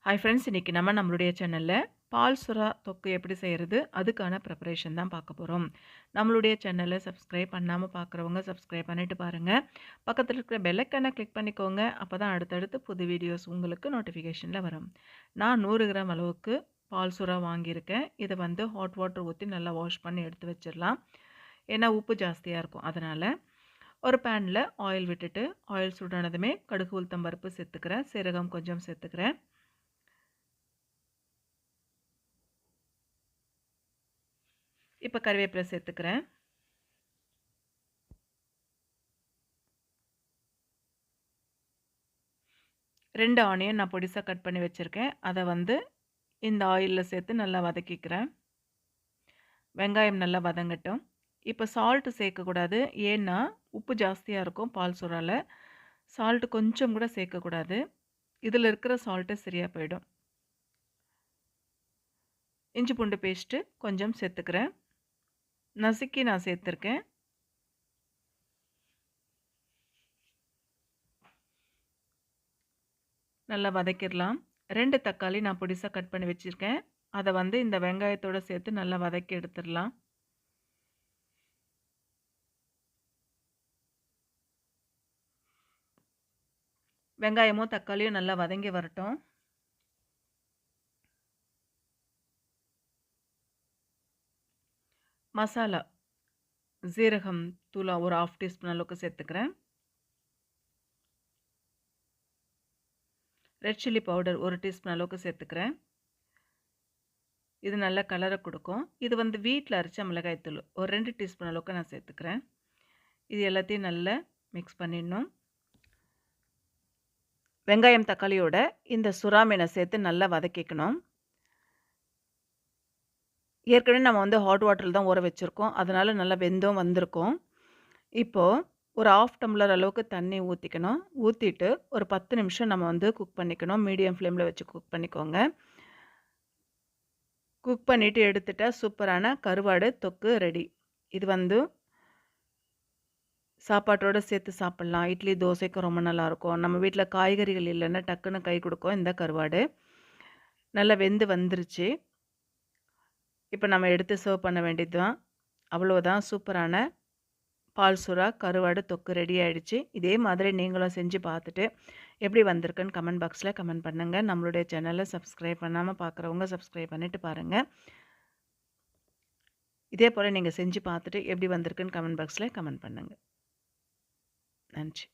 Hi friends, இன்னைக்கு நம்மளுடைய சேனல்ல பால் சுறா தொக்கு எப்படி செய்கிறது அதுக்கான ப்ரிப்பரேஷன் தான் பார்க்க போகிறோம். நம்மளுடைய சேனலை சப்ஸ்கிரைப் பண்ணாமல் பார்க்குறவங்க சப்ஸ்கிரைப் பண்ணிட்டு பாருங்கள். பக்கத்தில் இருக்கிற பெல் ஐக்கானை கிளிக் பண்ணிக்கோங்க. அப்போ தான் அடுத்தடுத்து புது வீடியோஸ் உங்களுக்கு நோட்டிஃபிகேஷனில் வரும். நான் 100 கிராம் அளவுக்கு பால் சுறா வாங்கியிருக்கேன். இதை ஹாட் வாட்டர் ஊற்றி நல்லா வாஷ் பண்ணி எடுத்து வச்சிடலாம். ஏன்னா உப்பு ஜாஸ்தியாக இருக்கும். அதனால் ஒரு பேனில் ஆயில் விட்டுட்டு ஆயில் சூடானதுமே கடுகு உளுத்தம் பருப்பு சேர்த்துக்கிறேன். சீரகம் கொஞ்சம் சேர்த்துக்கிறேன். இப்போ கறிவேப்பிலை சேர்த்துக்கிறேன். ரெண்டு ஆனியன் நான் பொடிசாக கட் பண்ணி வச்சுருக்கேன். அதை இந்த ஆயிலில் சேர்த்து நல்லா வதக்கிக்கிறேன். வெங்காயம் நல்லா வதங்கட்டும். இப்போ சால்ட்டு சேர்க்கக்கூடாது. ஏன்னா உப்பு ஜாஸ்தியாக இருக்கும் பால் சுறால. சால்ட்டு கொஞ்சம் கூட சேர்க்கக்கூடாது. இதில் இருக்கிற சால்ட்டு சரியாக போயிடும். இஞ்சி பூண்டு பேஸ்ட்டு கொஞ்சம் சேர்த்துக்கிறேன். நசுக்கி நான் சேர்த்துருக்கேன். நல்லா வதக்கிடலாம். 2 தக்காளி நான் பொடிசாக கட் பண்ணி வச்சுருக்கேன். அதை இந்த வெங்காயத்தோடு சேர்த்து நல்லா வதக்கி எடுத்துடலாம். வெங்காயமும் தக்காளியும் நல்லா வதங்கி வரட்டும். மசாலா ஜீரகம் தூள் ஒரு 1/2 டீஸ்பூன் அளவுக்கு சேர்த்துக்கிறேன். ரெட் சில்லி பவுடர் 1 டீஸ்பூன் அளவுக்கு சேர்த்துக்கிறேன். இது நல்ல கலரை கொடுக்கும். இது வீட்டில் அரைச்ச மிளகாய்த்தூள் ஒரு 2 டீஸ்பூன் அளவுக்கு நான் சேர்த்துக்கிறேன். இது எல்லாத்தையும் நல்லா மிக்ஸ் பண்ணிடணும். வெங்காயம் தக்காளியோட இந்த சுறா மீனை சேர்த்து நல்லா வதக்கிக்கணும். ஏற்கனவே நம்ம ஹாட் வாட்டரில் தான் ஊற வச்சுருக்கோம். அதனால் நல்லா வெந்தும் வந்திருக்கும். இப்போது ஒரு 1/2 டம்ளர் அளவுக்கு தண்ணி ஊற்றிக்கணும். ஊற்றிட்டு ஒரு 10 நிமிஷம் நம்ம குக் பண்ணிக்கணும். மீடியம் ஃப்ளேமில் வச்சு குக் பண்ணிக்கோங்க. குக் பண்ணிவிட்டு எடுத்துட்டா சூப்பரான கருவாடு தொக்கு ரெடி. இது சாப்பாட்டோடு சேர்த்து சாப்பிட்லாம். இட்லி தோசைக்கு ரொம்ப நல்லாயிருக்கும். நம்ம வீட்டில் காய்கறிகள் இல்லைன்னா டக்குன்னு கை கொடுக்கும் இந்த கருவாடு. நல்லா வெந்து வந்துருச்சு. இப்போ நம்ம எடுத்து சர்வ் பண்ண வேண்டியது தான். அவ்வளோதான், சூப்பரான பால் சுறா கருவாடு தொக்கு ரெடி ஆகிடுச்சு. இதே மாதிரி நீங்களும் செஞ்சு பார்த்துட்டு எப்படி வந்திருக்குன்னு கமெண்ட் பாக்ஸில் கமெண்ட் பண்ணுங்கள். நம்மளுடைய சேனலை சப்ஸ்கிரைப் பண்ணாமல் பார்க்குறவங்க சப்ஸ்கிரைப் பண்ணிவிட்டு பாருங்கள். இதே போல் நீங்கள் செஞ்சு பார்த்துட்டு எப்படி வந்திருக்குன்னு கமெண்ட் பாக்ஸில் கமெண்ட் பண்ணுங்கள். நன்றி.